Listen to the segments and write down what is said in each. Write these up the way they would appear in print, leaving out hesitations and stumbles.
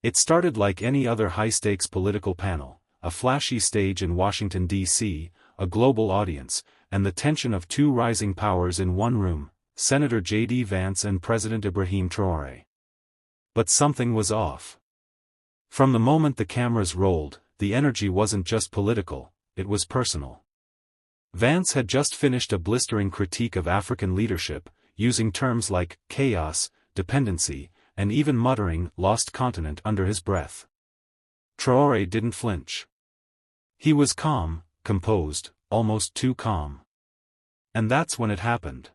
It started like any other high-stakes political panel, a flashy stage in Washington, D.C., a global audience, and the tension of two rising powers in one room, Senator J.D. Vance and President Ibrahim Traoré. But something was off. From the moment the cameras rolled, the energy wasn't just political, it was personal. Vance had just finished a blistering critique of African leadership, using terms like chaos, dependency, and even muttering "lost continent" under his breath. Traoré didn't flinch. He was calm, composed, almost too calm. And that's when it happened.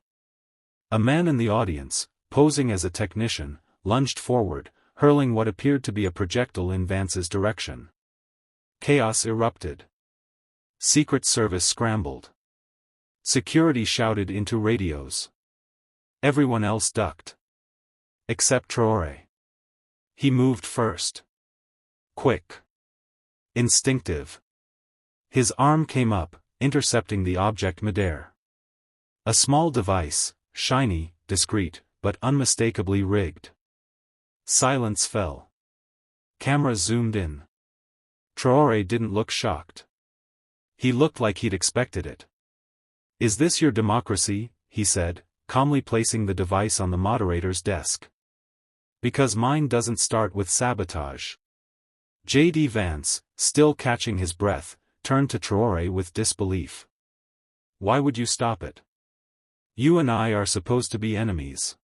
A man in the audience, posing as a technician, lunged forward, hurling what appeared to be a projectile in Vance's direction. Chaos erupted. Secret Service scrambled. Security shouted into radios. Everyone else ducked. Except Traoré. He moved first. Quick. Instinctive. His arm came up, intercepting the object midair. A small device, shiny, discreet, but unmistakably rigged. Silence fell. Cameras zoomed in. Traoré didn't look shocked. He looked like he'd expected it. "Is this your democracy?" he said, calmly placing the device on the moderator's desk. "Because mine doesn't start with sabotage." J.D. Vance, still catching his breath, turned to Traoré with disbelief. "Why would you stop it? You and I are supposed to be enemies."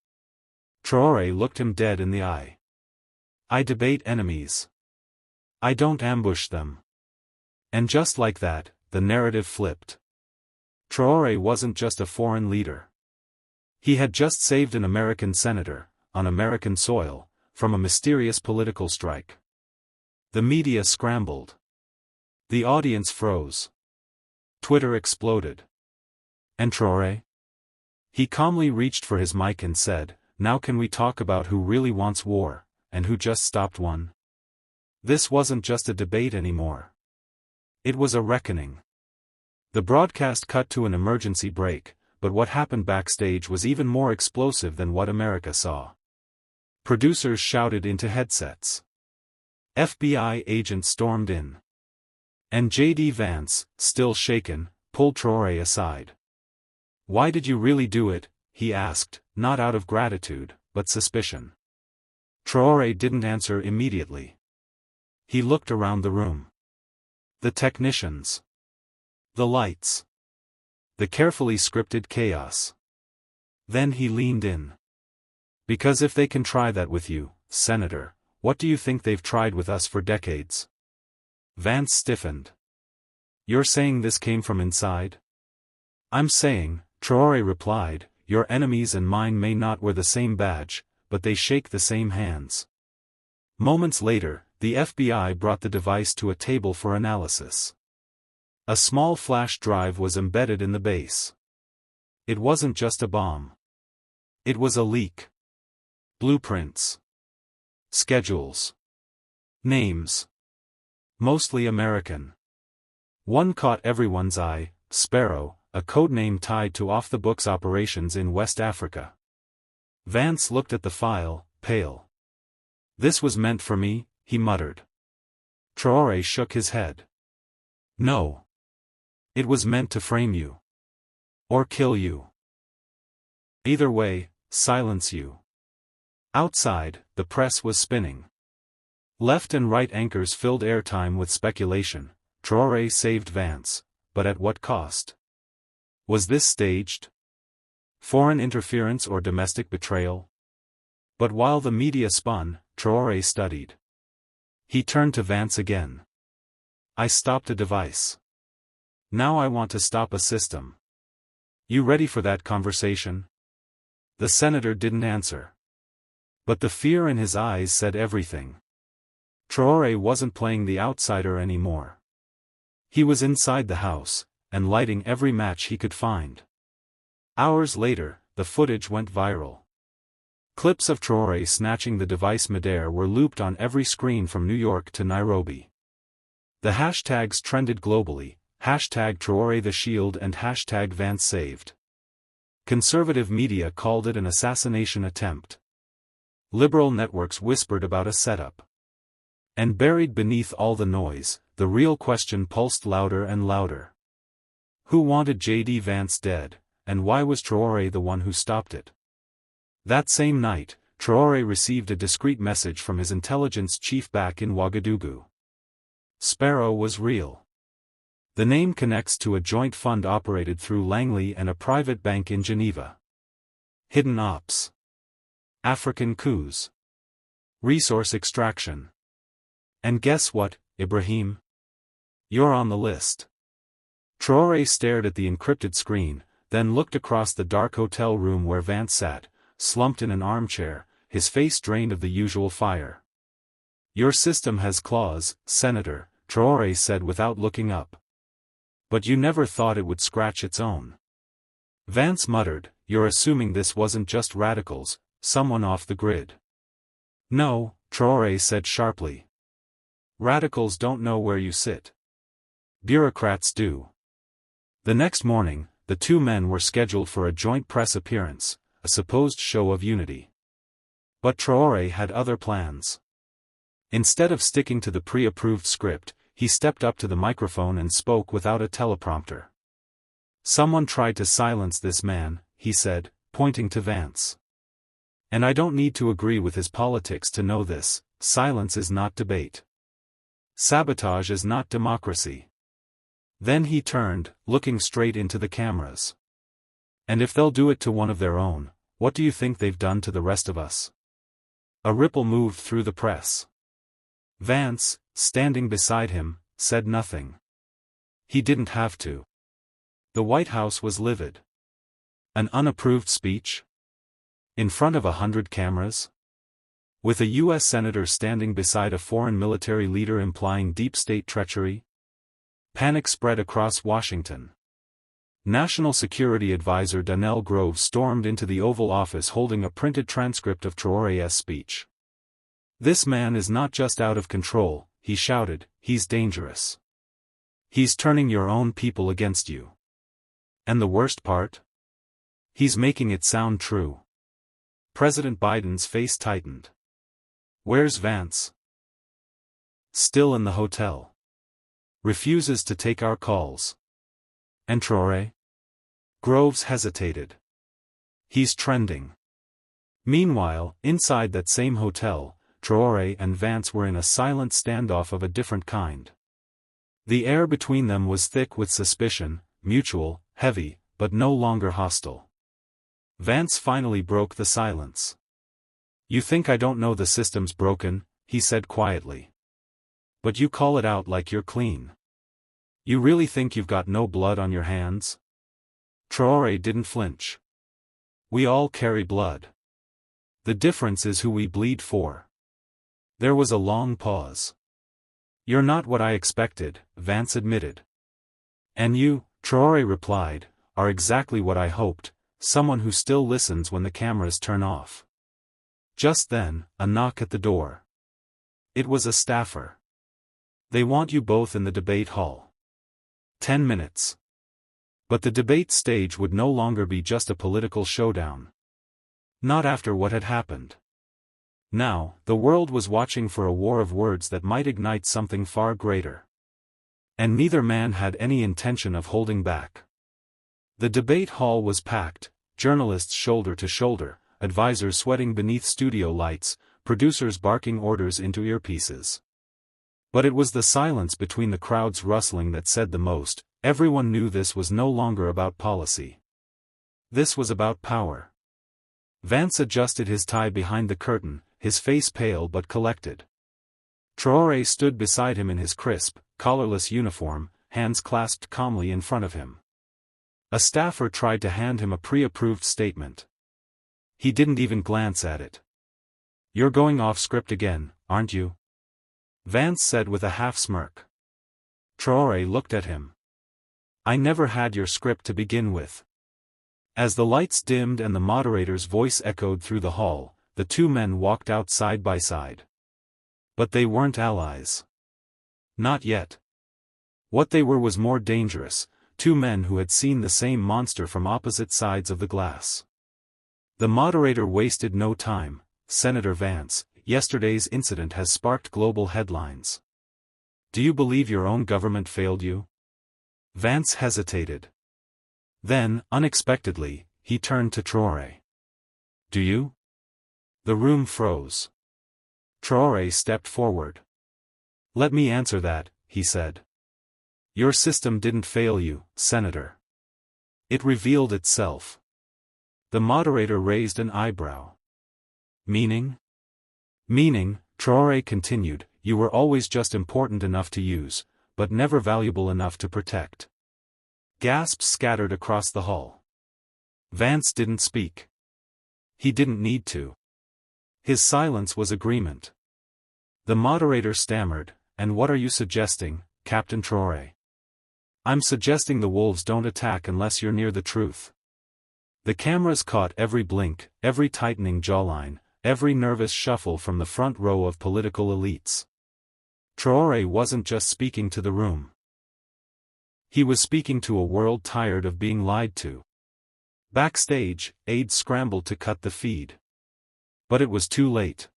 Traoré looked him dead in the eye. "I debate enemies. I don't ambush them." And just like that, the narrative flipped. Traoré wasn't just a foreign leader. He had just saved an American senator, on American soil, from a mysterious political strike. The media scrambled. The audience froze. Twitter exploded. And Traoré? He calmly reached for his mic and said, "Now can we talk about who really wants war, and who just stopped one?" This wasn't just a debate anymore. It was a reckoning. The broadcast cut to an emergency break, but what happened backstage was even more explosive than what America saw. Producers shouted into headsets. FBI agents stormed in. And J.D. Vance, still shaken, pulled Traoré aside. "Why did you really do it?" he asked, not out of gratitude, but suspicion. Traoré didn't answer immediately. He looked around the room. The technicians. The lights. The carefully scripted chaos. Then he leaned in. "Because if they can try that with you, Senator, what do you think they've tried with us for decades?" Vance stiffened. "You're saying this came from inside?" "I'm saying," Traoré replied, "your enemies and mine may not wear the same badge, but they shake the same hands." Moments later, the FBI brought the device to a table for analysis. A small flash drive was embedded in the base. It wasn't just a bomb. It was a leak. Blueprints. Schedules. Names. Mostly American. One caught everyone's eye: Sparrow, a codename tied to off-the-books operations in West Africa. Vance looked at the file, pale. "This was meant for me," he muttered. Traoré shook his head. "No. It was meant to frame you. Or kill you. Either way, silence you." Outside, the press was spinning. Left and right anchors filled airtime with speculation. Traoré saved Vance, but at what cost? Was this staged? Foreign interference or domestic betrayal? But while the media spun, Traoré studied. He turned to Vance again. "I stopped a device. Now I want to stop a system. You ready for that conversation?" The senator didn't answer. But the fear in his eyes said everything. Traoré wasn't playing the outsider anymore. He was inside the house, and lighting every match he could find. Hours later, the footage went viral. Clips of Traoré snatching the device midair were looped on every screen from New York to Nairobi. The hashtags trended globally: #Traoré the Shield and #Vance Saved. Conservative media called it an assassination attempt. Liberal networks whispered about a setup. And buried beneath all the noise, the real question pulsed louder and louder. Who wanted J.D. Vance dead, and why was Traoré the one who stopped it? That same night, Traoré received a discreet message from his intelligence chief back in Ouagadougou. Sparrow was real. The name connects to a joint fund operated through Langley and a private bank in Geneva. Hidden ops. African coups. Resource extraction. And guess what, Ibrahim? You're on the list. Traoré stared at the encrypted screen, then looked across the dark hotel room where Vance sat, slumped in an armchair, his face drained of the usual fire. Your system has claws, Senator, Traoré said without looking up. But you never thought it would scratch its own. Vance muttered, you're assuming this wasn't just radicals, someone off the grid. No, Traoré said sharply. Radicals don't know where you sit. Bureaucrats do. The next morning, the two men were scheduled for a joint press appearance, a supposed show of unity. But Traoré had other plans. Instead of sticking to the pre-approved script, he stepped up to the microphone and spoke without a teleprompter. Someone tried to silence this man, he said, pointing to Vance. And I don't need to agree with his politics to know this: silence is not debate. Sabotage is not democracy. Then he turned, looking straight into the cameras. And if they'll do it to one of their own, what do you think they've done to the rest of us? A ripple moved through the press. Vance, standing beside him, said nothing. He didn't have to. The White House was livid. An unapproved speech? In front of 100 cameras? With a U.S. senator standing beside a foreign military leader implying deep state treachery? Panic spread across Washington. National Security Advisor Donnell Groves stormed into the Oval Office holding a printed transcript of Traoré's speech. This man is not just out of control, he shouted, he's dangerous. He's turning your own people against you. And the worst part? He's making it sound true. President Biden's face tightened. Where's Vance? Still in the hotel. Refuses to take our calls. And Traoré? Groves hesitated. He's trending. Meanwhile, inside that same hotel, Traoré and Vance were in a silent standoff of a different kind. The air between them was thick with suspicion, mutual, heavy, but no longer hostile. Vance finally broke the silence. You think I don't know the system's broken, he said quietly. But you call it out like you're clean. You really think you've got no blood on your hands? Traoré didn't flinch. We all carry blood. The difference is who we bleed for. There was a long pause. You're not what I expected, Vance admitted. And you, Traoré replied, are exactly what I hoped, someone who still listens when the cameras turn off. Just then, a knock at the door. It was a staffer. They want you both in the debate hall. 10 minutes. But the debate stage would no longer be just a political showdown. Not after what had happened. Now, the world was watching for a war of words that might ignite something far greater. And neither man had any intention of holding back. The debate hall was packed, journalists shoulder to shoulder, advisors sweating beneath studio lights, producers barking orders into earpieces. But it was the silence between the crowds rustling that said the most. Everyone knew this was no longer about policy. This was about power. Vance adjusted his tie behind the curtain, his face pale but collected. Traoré stood beside him in his crisp, collarless uniform, hands clasped calmly in front of him. A staffer tried to hand him a pre-approved statement. He didn't even glance at it. You're going off script again, aren't you? Vance said with a half-smirk. Traoré looked at him. I never had your script to begin with. As the lights dimmed and the moderator's voice echoed through the hall, the two men walked out side by side. But they weren't allies. Not yet. What they were was more dangerous, two men who had seen the same monster from opposite sides of the glass. The moderator wasted no time. Senator Vance, yesterday's incident has sparked global headlines. Do you believe your own government failed you? Vance hesitated. Then, unexpectedly, he turned to Traoré. Do you? The room froze. Traoré stepped forward. Let me answer that, he said. Your system didn't fail you, Senator. It revealed itself. The moderator raised an eyebrow. Meaning? Meaning, Traoré continued, you were always just important enough to use, but never valuable enough to protect. Gasps scattered across the hall. Vance didn't speak. He didn't need to. His silence was agreement. The moderator stammered, and what are you suggesting, Captain Traoré? I'm suggesting the wolves don't attack unless you're near the truth. The cameras caught every blink, every tightening jawline, every nervous shuffle from the front row of political elites. Traoré wasn't just speaking to the room. He was speaking to a world tired of being lied to. Backstage, aides scrambled to cut the feed. But it was too late.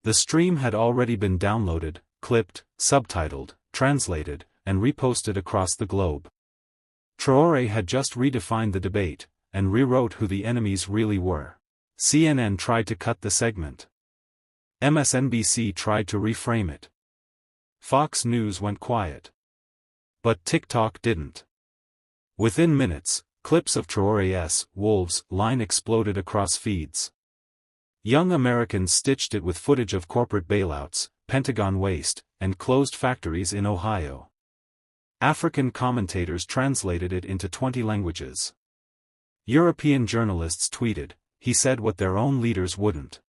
The stream had already been downloaded, clipped, subtitled, translated, and reposted across the globe. Traoré had just redefined the debate, and rewrote who the enemies really were. CNN tried to cut the segment. MSNBC tried to reframe it. Fox News went quiet. But TikTok didn't. Within minutes, clips of Traoré's "Wolves" line exploded across feeds. Young Americans stitched it with footage of corporate bailouts, Pentagon waste, and closed factories in Ohio. African commentators translated it into 20 languages. European journalists tweeted, he said what their own leaders wouldn't.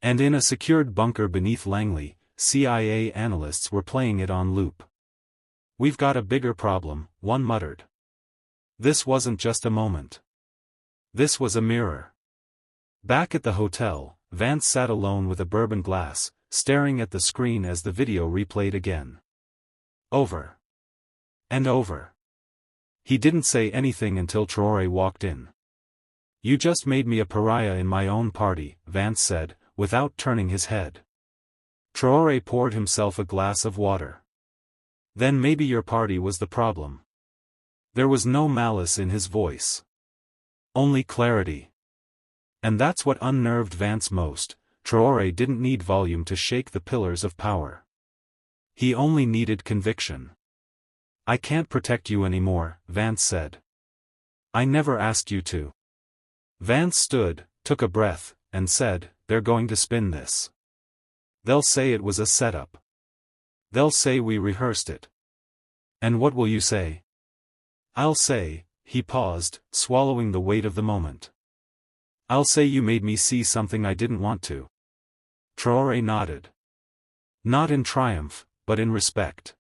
And in a secured bunker beneath Langley, CIA analysts were playing it on loop. We've got a bigger problem, one muttered. This wasn't just a moment. This was a mirror. Back at the hotel, Vance sat alone with a bourbon glass, staring at the screen as the video replayed again. Over. And over. He didn't say anything until Traoré walked in. You just made me a pariah in my own party, Vance said, without turning his head. Traoré poured himself a glass of water. Then maybe your party was the problem. There was no malice in his voice. Only clarity. And that's what unnerved Vance most. Traoré didn't need volume to shake the pillars of power. He only needed conviction. I can't protect you anymore, Vance said. I never asked you to. Vance stood, took a breath, and said, they're going to spin this. They'll say it was a setup. They'll say we rehearsed it. And what will you say? I'll say, he paused, swallowing the weight of the moment. I'll say you made me see something I didn't want to. Traoré nodded. Not in triumph, but in respect.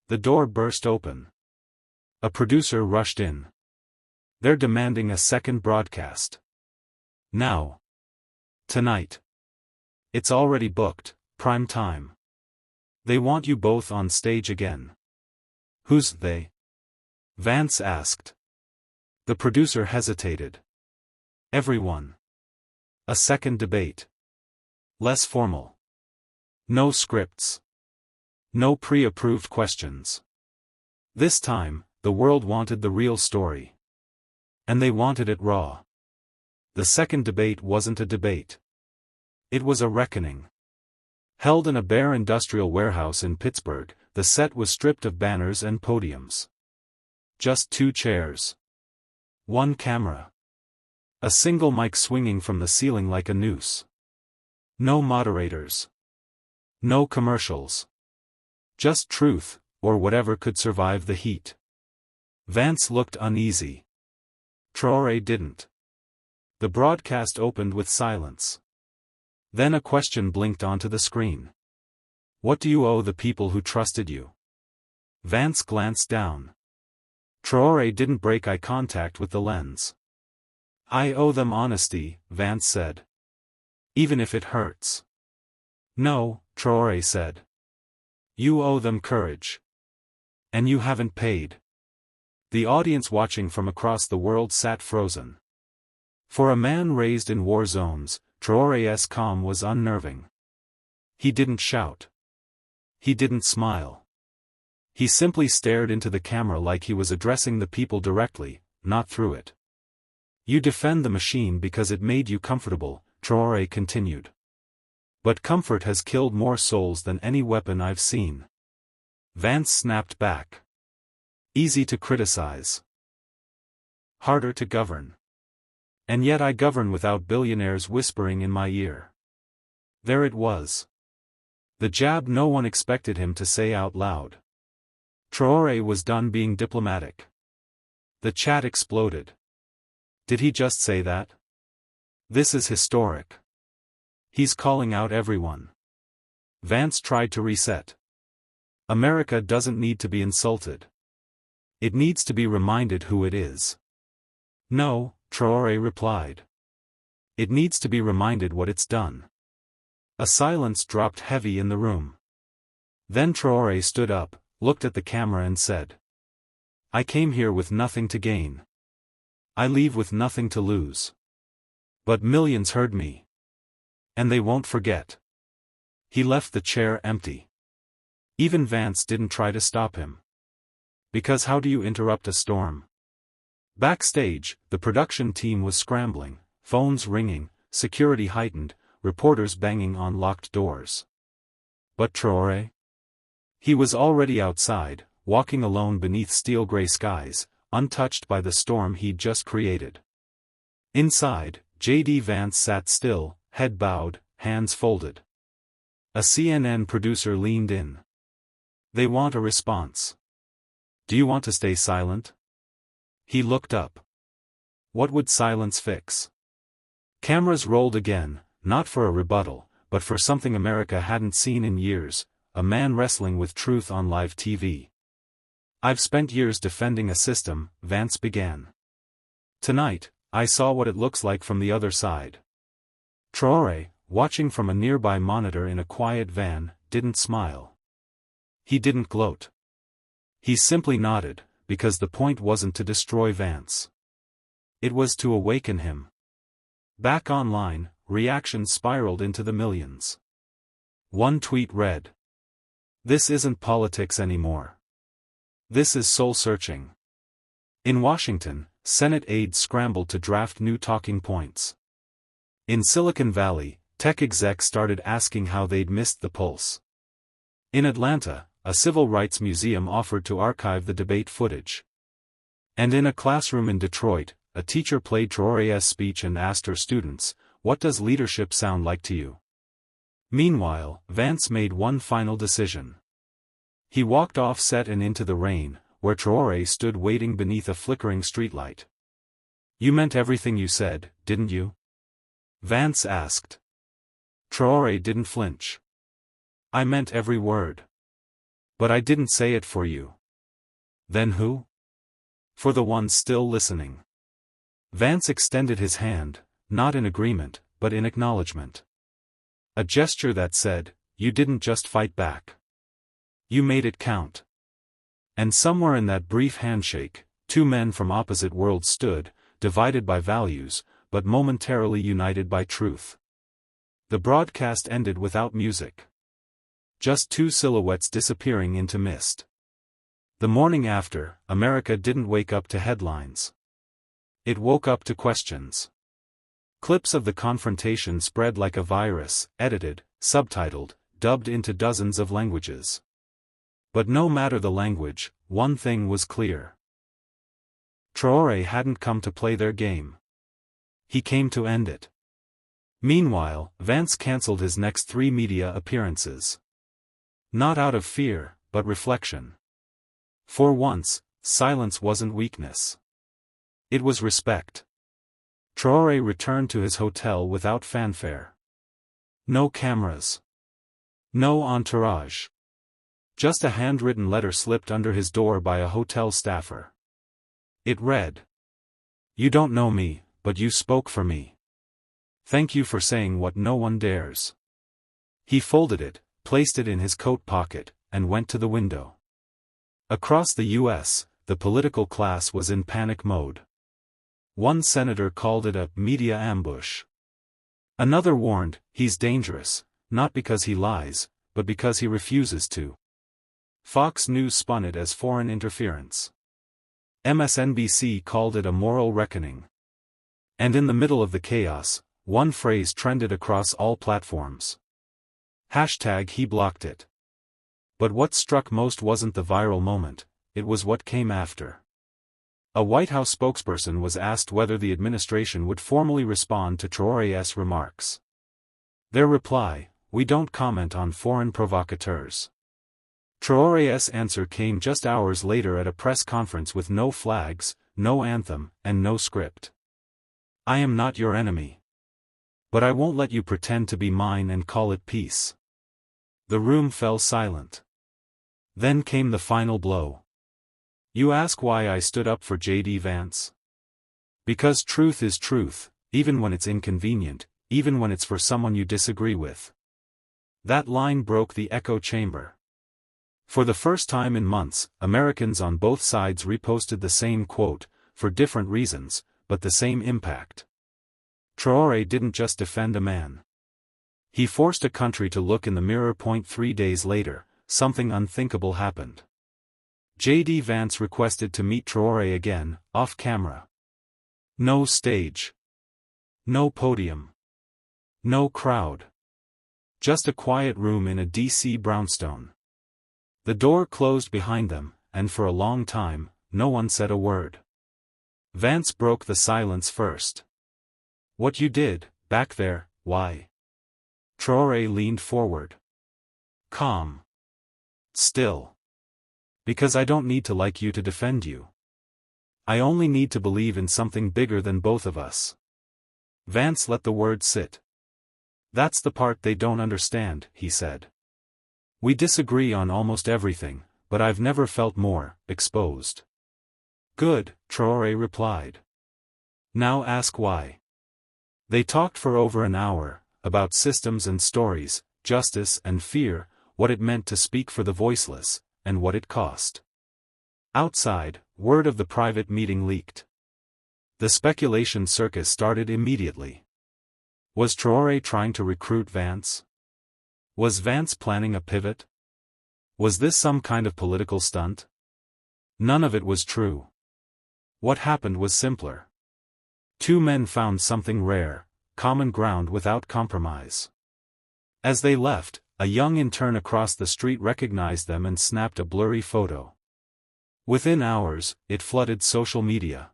The door burst open. A producer rushed in. They're demanding a second broadcast. Now. Tonight. It's already booked, prime time. They want you both on stage again. Who's they? Vance asked. The producer hesitated. Everyone. A second debate. Less formal. No scripts. No pre-approved questions. This time, the world wanted the real story. And they wanted it raw. The second debate wasn't a debate. It was a reckoning. Held in a bare industrial warehouse in Pittsburgh, the set was stripped of banners and podiums. Just 2 chairs. 1 camera. A single mic swinging from the ceiling like a noose. No moderators. No commercials. Just truth, or whatever could survive the heat. Vance looked uneasy. Traoré didn't. The broadcast opened with silence. Then a question blinked onto the screen. What do you owe the people who trusted you? Vance glanced down. Traoré didn't break eye contact with the lens. I owe them honesty, Vance said. Even if it hurts. No, Traoré said. You owe them courage. And you haven't paid. The audience watching from across the world sat frozen. For a man raised in war zones, Traoré's calm was unnerving. He didn't shout. He didn't smile. He simply stared into the camera like he was addressing the people directly, not through it. You defend the machine because it made you comfortable, Traoré continued. But comfort has killed more souls than any weapon I've seen. Vance snapped back. Easy to criticize. Harder to govern. And yet I govern without billionaires whispering in my ear. There it was. The jab no one expected him to say out loud. Traoré was done being diplomatic. The chat exploded. Did he just say that? This is historic. He's calling out everyone. Vance tried to reset. America doesn't need to be insulted. It needs to be reminded who it is. No, Traoré replied. It needs to be reminded what it's done. A silence dropped heavy in the room. Then Traoré stood up, looked at the camera and said, I came here with nothing to gain. I leave with nothing to lose. But millions heard me. And they won't forget. He left the chair empty. Even Vance didn't try to stop him. Because how do you interrupt a storm? Backstage, the production team was scrambling, phones ringing, security heightened, reporters banging on locked doors. But Traoré? He was already outside, walking alone beneath steel-gray skies, untouched by the storm he'd just created. Inside, J.D. Vance sat still, head bowed, hands folded. A CNN producer leaned in. They want a response. Do you want to stay silent? He looked up. What would silence fix? Cameras rolled again, not for a rebuttal, but for something America hadn't seen in years, a man wrestling with truth on live TV. I've spent years defending a system, Vance began. Tonight, I saw what it looks like from the other side. Traoré, watching from a nearby monitor in a quiet van, didn't smile. He didn't gloat. He simply nodded, because the point wasn't to destroy Vance. It was to awaken him. Back online, reactions spiraled into the millions. One tweet read, "This isn't politics anymore. This is soul-searching." In Washington, Senate aides scrambled to draft new talking points. In Silicon Valley, tech execs started asking how they'd missed the pulse. In Atlanta, a civil rights museum offered to archive the debate footage. And in a classroom in Detroit, a teacher played Traoré's speech and asked her students, "What does leadership sound like to you?" Meanwhile, Vance made one final decision. He walked off set and into the rain, where Traoré stood waiting beneath a flickering streetlight. "You meant everything you said, didn't you?" Vance asked. Traoré didn't flinch. "I meant every word. But I didn't say it for you." "Then who?" "For the ones still listening." Vance extended his hand, not in agreement, but in acknowledgement. A gesture that said, "You didn't just fight back. You made it count." And somewhere in that brief handshake, two men from opposite worlds stood, divided by values, but momentarily united by truth. The broadcast ended without music. Just two silhouettes disappearing into mist. The morning after, America didn't wake up to headlines. It woke up to questions. Clips of the confrontation spread like a virus, edited, subtitled, dubbed into dozens of languages. But no matter the language, one thing was clear. Traoré hadn't come to play their game. He came to end it. Meanwhile, Vance cancelled his next 3 media appearances. Not out of fear, but reflection. For once, silence wasn't weakness. It was respect. Traoré returned to his hotel without fanfare. No cameras. No entourage. Just a handwritten letter slipped under his door by a hotel staffer. It read, "You don't know me, but you spoke for me. Thank you for saying what no one dares." He folded it, placed it in his coat pocket, and went to the window. Across the U.S., the political class was in panic mode. One senator called it a media ambush. Another warned, he's dangerous, not because he lies, but because he refuses to. Fox News spun it as foreign interference. MSNBC called it a moral reckoning. And in the middle of the chaos, one phrase trended across all platforms. #he blocked it. But what struck most wasn't the viral moment, it was what came after. A White House spokesperson was asked whether the administration would formally respond to Traoré's remarks. Their reply: "We don't comment on foreign provocateurs." Traoré's answer came just hours later at a press conference with no flags, no anthem, and no script. "I am not your enemy. But I won't let you pretend to be mine and call it peace." The room fell silent. Then came the final blow. "You ask why I stood up for J.D. Vance? Because truth is truth, even when it's inconvenient, even when it's for someone you disagree with." That line broke the echo chamber. For the first time in months, Americans on both sides reposted the same quote, for different reasons, but the same impact. Traoré didn't just defend a man. He forced a country to look in the mirror. 3 days later, something unthinkable happened. J.D. Vance requested to meet Traoré again, off camera. No stage. No podium. No crowd. Just a quiet room in a D.C. brownstone. The door closed behind them, and for a long time, no one said a word. Vance broke the silence first. "What you did, back there, why?" Traoré leaned forward. Calm. Still. "Because I don't need to like you to defend you. I only need to believe in something bigger than both of us." Vance let the words sit. "That's the part they don't understand," he said. "We disagree on almost everything, but I've never felt more exposed." "Good," Traoré replied. "Now ask why." They talked for over an hour, about systems and stories, justice and fear, what it meant to speak for the voiceless, and what it cost. Outside, word of the private meeting leaked. The speculation circus started immediately. Was Traoré trying to recruit Vance? Was Vance planning a pivot? Was this some kind of political stunt? None of it was true. What happened was simpler. Two men found something rare, common ground without compromise. As they left, a young intern across the street recognized them and snapped a blurry photo. Within hours, it flooded social media.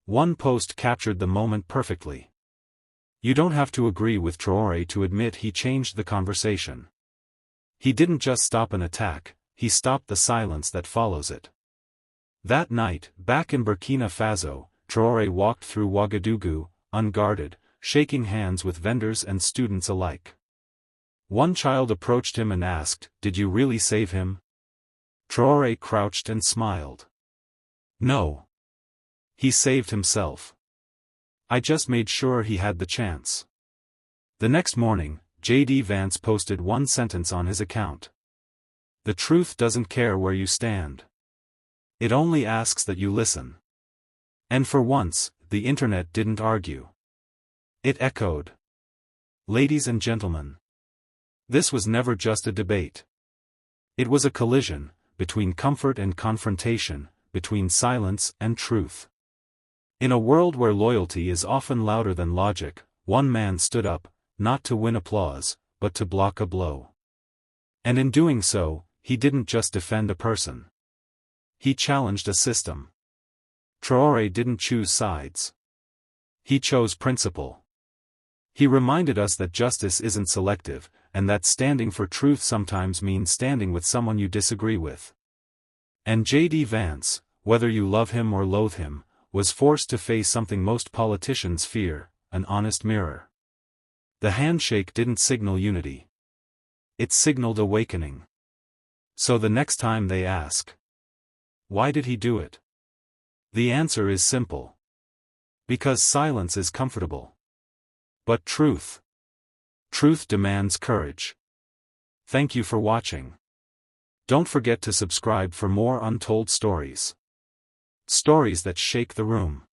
One post captured the moment perfectly. "You don't have to agree with Traoré to admit he changed the conversation. He didn't just stop an attack, he stopped the silence that follows it." That night, back in Burkina Faso, Traoré walked through Ouagadougou, unguarded, shaking hands with vendors and students alike. One child approached him and asked, "Did you really save him?" Traoré crouched and smiled. "No. He saved himself. I just made sure he had the chance." The next morning, J.D. Vance posted one sentence on his account. "The truth doesn't care where you stand. It only asks that you listen." And for once, the internet didn't argue. It echoed. Ladies and gentlemen. This was never just a debate. It was a collision, between comfort and confrontation, between silence and truth. In a world where loyalty is often louder than logic, one man stood up, not to win applause, but to block a blow. And in doing so, he didn't just defend a person. He challenged a system. Traoré didn't choose sides. He chose principle. He reminded us that justice isn't selective, and that standing for truth sometimes means standing with someone you disagree with. And J.D. Vance, whether you love him or loathe him, was forced to face something most politicians fear, an honest mirror. The handshake didn't signal unity. It signaled awakening. So the next time they ask, "Why did he do it?" the answer is simple. Because silence is comfortable. But truth demands courage. Thank you for watching. Don't forget to subscribe for more untold stories. Stories that shake the room.